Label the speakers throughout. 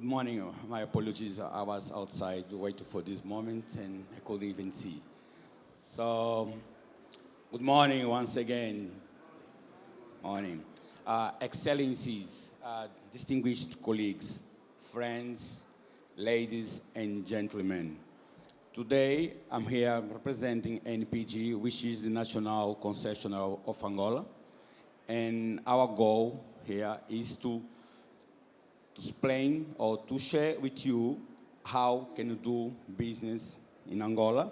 Speaker 1: Good morning. My apologies. I was outside waiting for this moment and I couldn't even see. So, good morning once again. Morning. Excellencies, distinguished colleagues, friends, ladies and gentlemen. Today, I'm here representing ANPG, which is the National Concession of Angola. And our goal here is to explain or to share with you how can you do business in Angola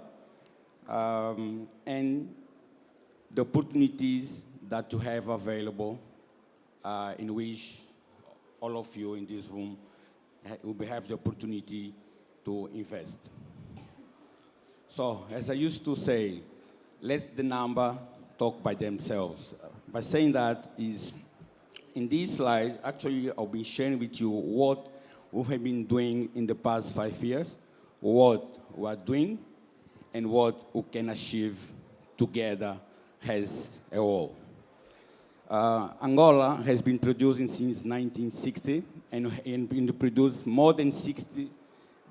Speaker 1: and the opportunities that you have available in which all of you in this room will have the opportunity to invest. So, as I used to say, let the number talk by themselves. By saying that is, in these slides, actually, I'll be sharing with you what we have been doing in the past 5 years, what we are doing, and what we can achieve together as a whole. Angola has been producing since 1960 and produced more than 60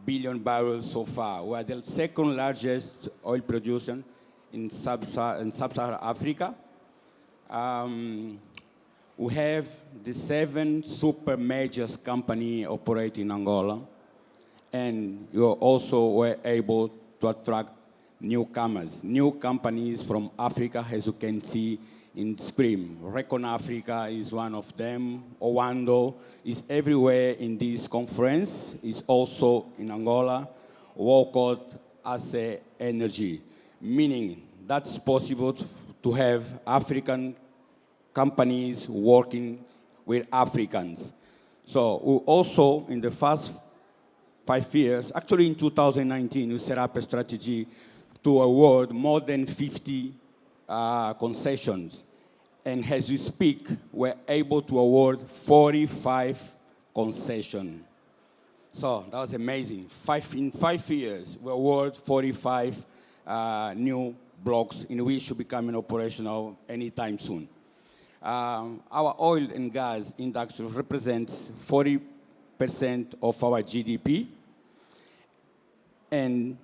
Speaker 1: billion barrels so far. We are the second largest oil producer in sub-Saharan Africa. We have the 7 super majors company operating in Angola, and you also were able to attract newcomers, new companies from Africa, as you can see in screen. Recon Africa is one of them. Owando is everywhere in this conference. Is also in Angola. Walcott Ace Energy, meaning that's possible to have African companies working with Africans. So we also, in the first 5 years, actually in 2019, we set up a strategy to award more than 50 concessions. And as we speak, we're able to award 45 concessions. So that was amazing. In 5 years, we award 45 new blocks in which should become operational anytime soon. Our oil and gas industry represents 40% of our GDP. And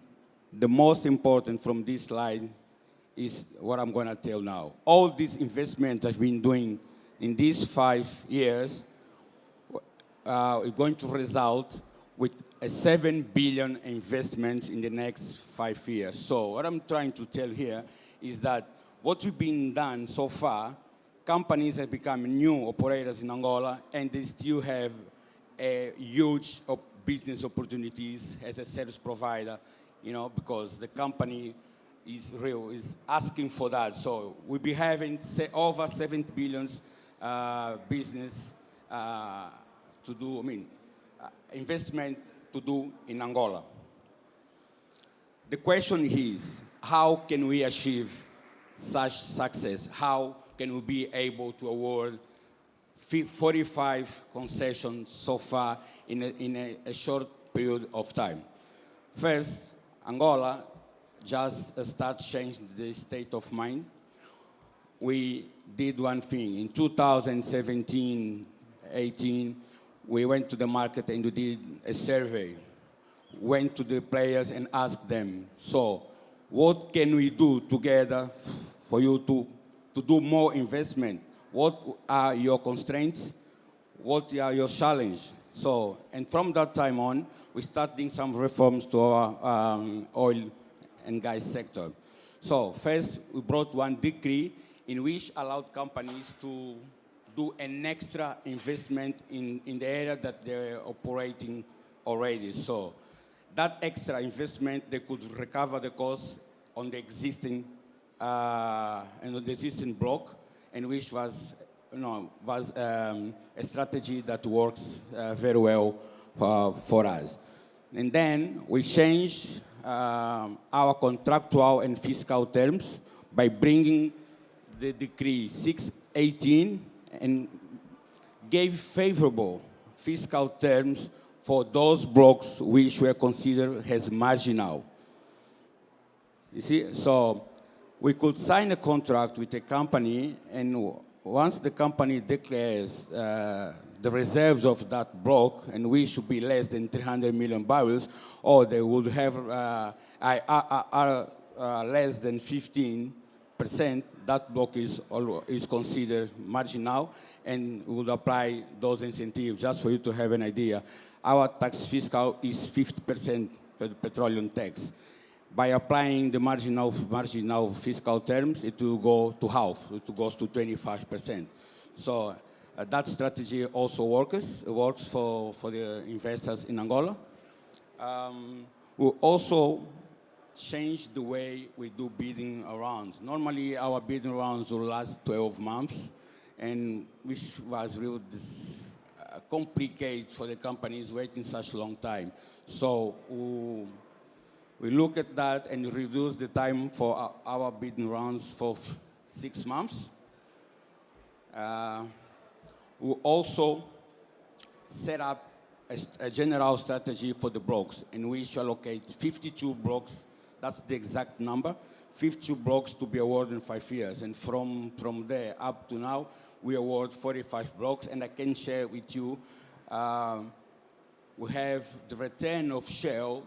Speaker 1: the most important from this slide is what I'm going to tell now. All this investment I've been doing in these 5 years is going to result with a 7 billion investment in the next 5 years. So what I'm trying to tell here is that what we've been done so far, companies have become new operators in Angola, and they still have a huge business opportunities as a service provider, because the company is asking for that. So we'll be having over 7 billion business to do, investment to do in Angola. The question is, how can we achieve such success? How can we be able to award 45 concessions so far in a short period of time? First, Angola just start changing the state of mind. We did one thing. In 2017, 18, we went to the market and we did a survey. Went to the players and asked them, so what can we do together for you to do more investment? What are your constraints? What are your challenges? So, and from that time on, we started doing some reforms to our oil and gas sector. So first, we brought one decree in which allowed companies to do an extra investment in the area that they're operating already. So that extra investment, they could recover the cost on the existing block, and which was a strategy that works very well for us. And then we changed our contractual and fiscal terms by bringing the decree 618 and gave favorable fiscal terms for those blocks which were considered as marginal. You see, so we could sign a contract with a company and once the company declares the reserves of that block, and we should be less than 300 million barrels, or they would have less than 15%, that block is considered marginal, and we would apply those incentives. Just for you to have an idea, our tax fiscal is 50% for the petroleum tax. By applying the marginal fiscal terms, it will go to half. It goes to 25%. So that strategy also works for the investors in Angola. We also change the way we do bidding rounds. Normally, our bidding rounds will last 12 months, and which was really complicated for the companies waiting such a long time. So we look at that and reduce the time for our bidding rounds for 6 months. We also set up a general strategy for the blocks, in which allocate 52 blocks. That's the exact number, 52 blocks to be awarded in 5 years. And from there up to now, we award 45 blocks. And I can share with you, we have the return of Shell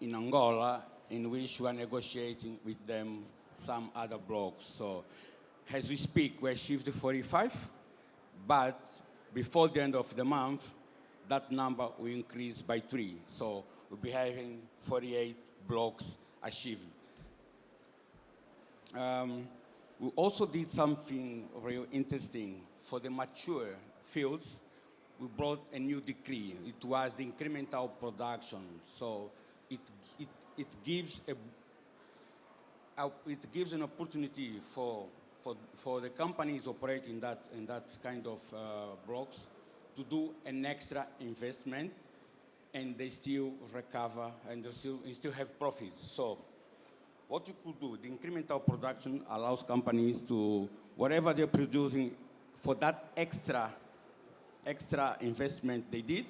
Speaker 1: in Angola, in which we are negotiating with them some other blocks. So as we speak, we achieved the 45, but before the end of the month, that number will increase by 3. So we'll be having 48 blocks achieved. We also did something real interesting. For the mature fields, we brought a new decree. It was the incremental production. So it gives an opportunity for the companies operating in that kind of blocks to do an extra investment, and they still recover and they still have profits. So what you could do, the incremental production allows companies to, whatever they're producing for that extra investment they did,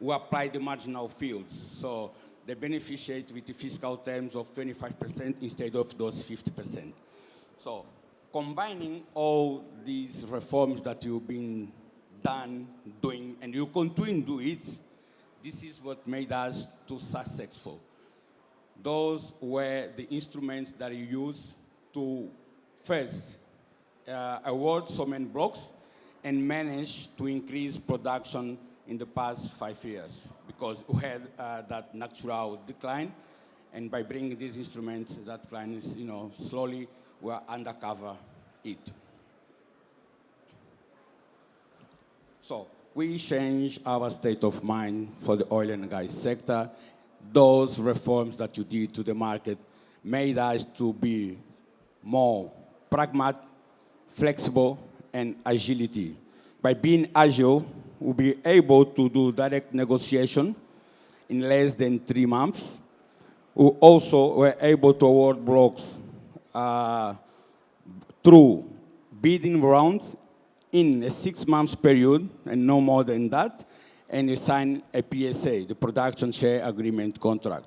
Speaker 1: we apply the marginal fields. So they beneficiate with the fiscal terms of 25% instead of those 50%. So combining all these reforms that you've been doing, and you continue to do it, this is what made us too successful. Those were the instruments that you use to first award so many blocks and manage to increase production in the past 5 years, because we had that natural decline, and by bringing these instruments, that decline is, slowly we're undercover it. So we changed our state of mind for the oil and gas sector. Those reforms that you did to the market made us to be more pragmatic, flexible, and agility. By being agile, we'll be able to do direct negotiation in less than 3 months. We also were able to award blocks through bidding rounds in a 6-month period, and no more than that, and you sign a PSA, the Production Share Agreement contract.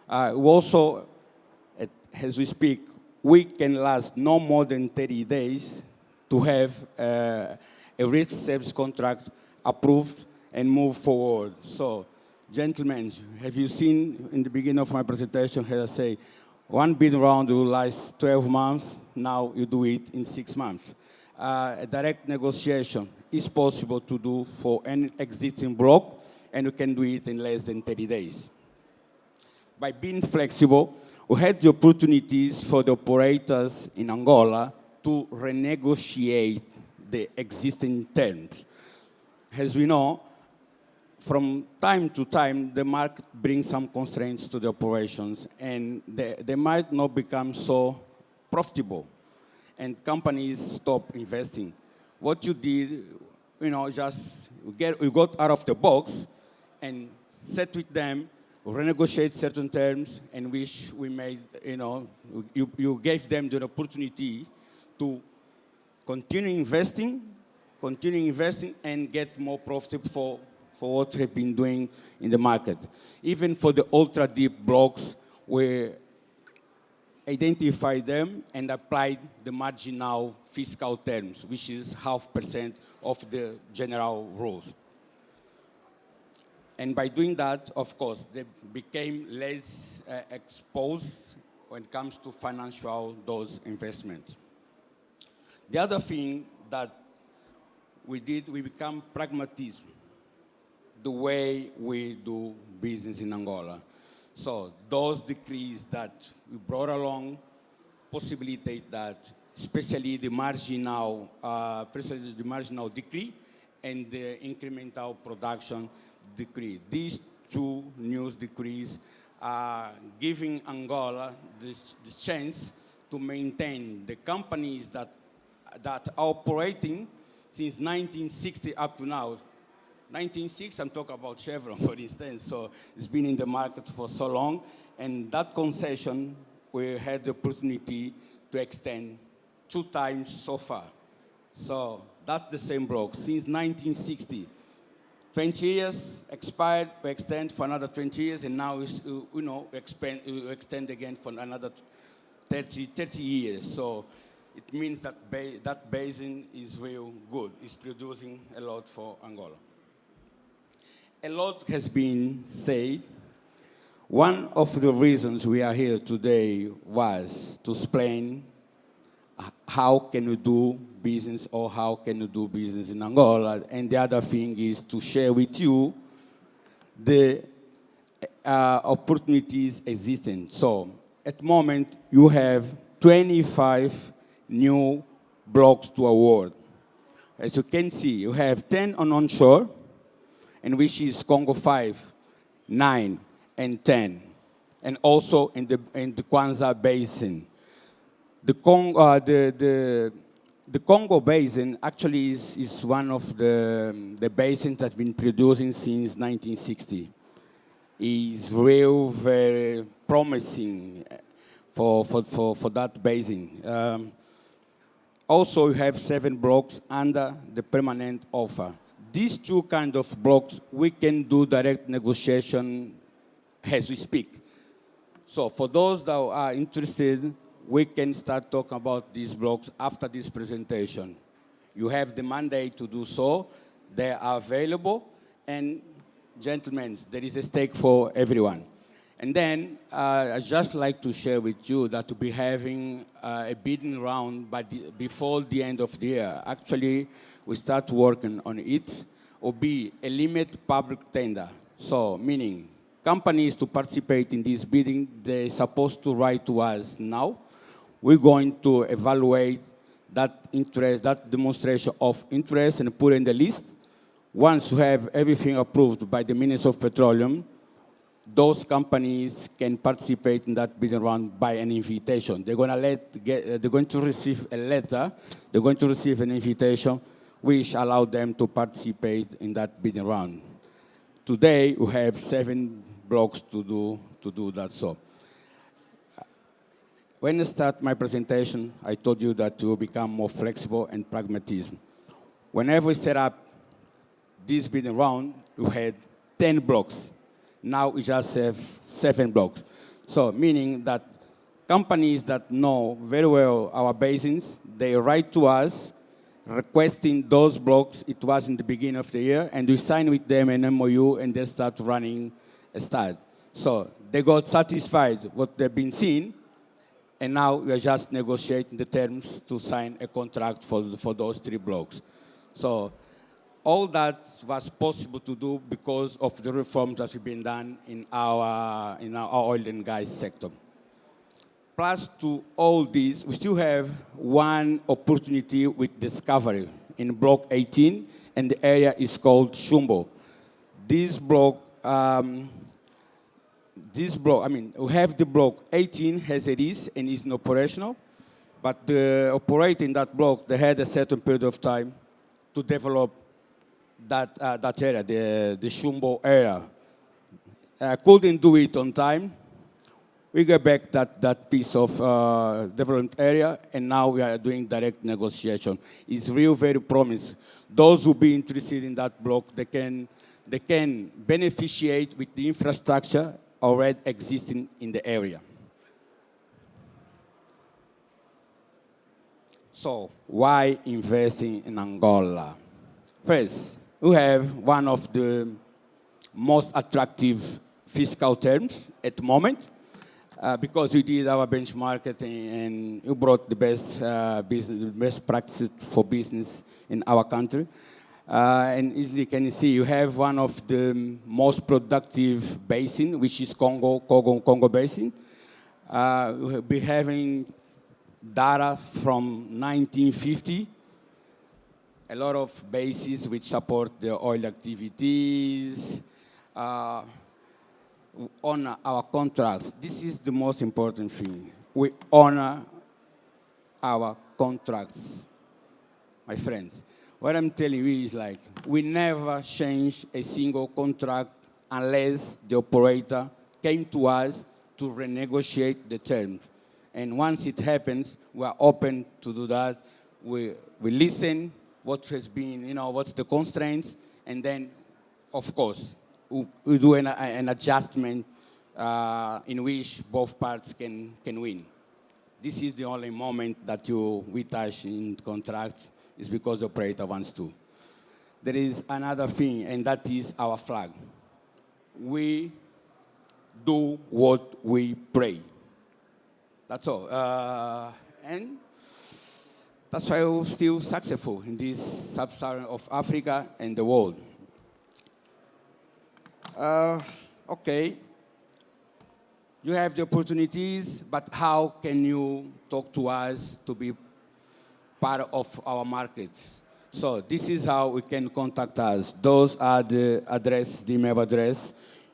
Speaker 1: We also, as we speak, we can last no more than 30 days to have a risk service contract approved and move forward. So, gentlemen, have you seen in the beginning of my presentation, as I say, one bid round will last 12 months, now you do it in 6 months. A direct negotiation is possible to do for any existing block, and you can do it in less than 30 days. By being flexible, we had the opportunities for the operators in Angola to renegotiate the existing terms. As we know, from time to time, the market brings some constraints to the operations, and they might not become so profitable, and companies stop investing. What you did, just you got out of the box and sat with them, renegotiate certain terms, in which we made, you gave them the opportunity to continue investing, and get more profitable for what we've been doing in the market. Even for the ultra-deep blocks, we identified them and applied the marginal fiscal terms, which is 0.5% of the general rules. And by doing that, of course, they became less exposed when it comes to financial those investments. The other thing that we did, we become pragmatism, the way we do business in Angola. So those decrees that we brought along possibilitate that, especially the marginal decree and the incremental production decree. These two new decrees are giving Angola the chance to maintain the companies that are operating since 1960 up to now. 1960, I'm talking about Chevron, for instance, so it's been in the market for so long, and that concession, we had the opportunity to extend 2 times so far. So that's the same block. Since 1960, 20 years expired, we extend for another 20 years, and now extend again for another 30 years. So it means that that basin is real good. It's producing a lot for Angola. A lot has been said. One of the reasons we are here today was to explain how can you do business or how can you do business in Angola. And the other thing is to share with you the opportunities existing. So at the moment, you have 25 new blocks to award. As you can see, you have 10 on onshore, and which is Congo 5, 9, and 10, and also in the Kwanza Basin. The Congo Basin actually is one of the basins that's been producing since 1960. It's real, very promising for that basin. Also, you have 7 blocks under the permanent offer. These 2 kind of blocks, we can do direct negotiation as we speak. So for those that are interested, we can start talking about these blocks after this presentation. You have the mandate to do so. They are available. And gentlemen, there is a stake for everyone. And then I'd just like to share with you that we'll be having a bidding round before the end of the year. Actually, we start working on it. It will be a limited public tender. So, meaning companies to participate in this bidding, they're supposed to write to us now. We're going to evaluate that interest, that demonstration of interest, and put in the list. Once you have everything approved by the Minister of Petroleum, those companies can participate in that bidding round by an invitation. They're going to receive a letter. They're going to receive an invitation, which allow them to participate in that bidding round. Today, we have 7 blocks to do that. So, when I start my presentation, I told you that we will become more flexible and pragmatism. Whenever we set up this bidding round, we had 10 blocks. Now we just have 7 blocks. So meaning that companies that know very well our basins, they write to us requesting those blocks. It was in the beginning of the year, and we sign with them an MOU, and they start running a start. So they got satisfied with what they've been seeing, and now we are just negotiating the terms to sign a contract for those 3 blocks. So all that was possible to do because of the reforms that have been done in our oil and gas sector. Plus to all this, we still have one opportunity with discovery in Block 18, and the area is called Shumbo. This block, we have the Block 18 as it is and is not operational, but the operator in that block, they had a certain period of time to develop that area, the Shumbo area. Couldn't do it on time. We get back that piece of development area, and now we are doing direct negotiation. It's real, very promising. Those who be interested in that block, they can beneficiate with the infrastructure already existing in the area. So, why investing in Angola? First, we have one of the most attractive fiscal terms at the moment because we did our benchmarking and we brought the best practices for business in our country. And easily can you see, you have one of the most productive basin, which is Congo Basin. We'll be having data from 1950, a lot of bases which support the oil activities, honor our contracts. This is the most important thing. We honor our contracts, my friends. What I'm telling you is like, we never change a single contract unless the operator came to us to renegotiate the terms. And once it happens, we are open to do that. We listen what has been, what's the constraints, and then, of course, we do an adjustment in which both parts can win. This is the only moment that we touch in contract is because the operator wants to. There is another thing, and that is our flag. We do what we pray. That's all. And that's why we're still successful in this sub-Saharan of Africa and the world. Okay. You have the opportunities, but how can you talk to us to be part of our market? So this is how we can contact us. Those are the email address.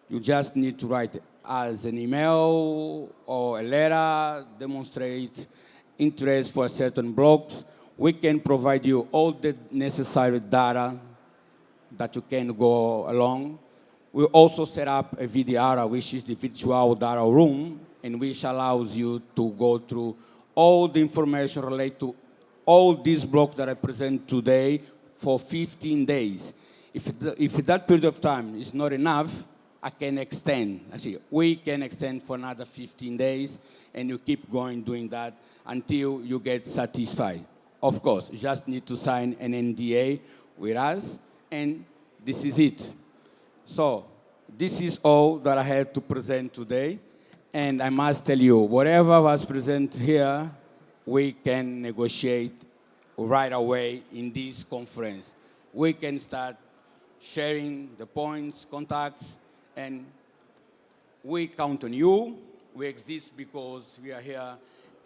Speaker 1: You just need to write us an email or a letter, demonstrate interest for certain blocks. We can provide you all the necessary data that you can go along. We also set up a VDR, which is the virtual data room, and which allows you to go through all the information related to all these blocks that I present today for 15 days. If that period of time is not enough, I can extend. Actually, we can extend for another 15 days, and you keep going doing that until you get satisfied. Of course, you just need to sign an NDA with us, and this is it. So this is all that I had to present today, and I must tell you, whatever was presented here, we can negotiate right away in this conference. We can start sharing the points, contacts, and we count on you. We exist because we are here.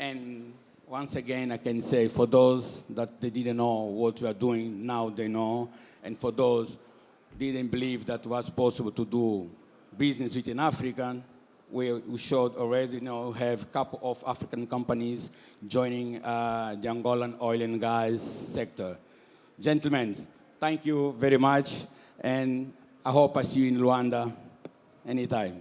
Speaker 1: And once again, I can say, for those that they didn't know what we are doing, now they know. And for those didn't believe that was possible to do business with an African, we showed already, have a couple of African companies joining the Angolan oil and gas sector. Gentlemen, thank you very much, and I hope I see you in Luanda anytime.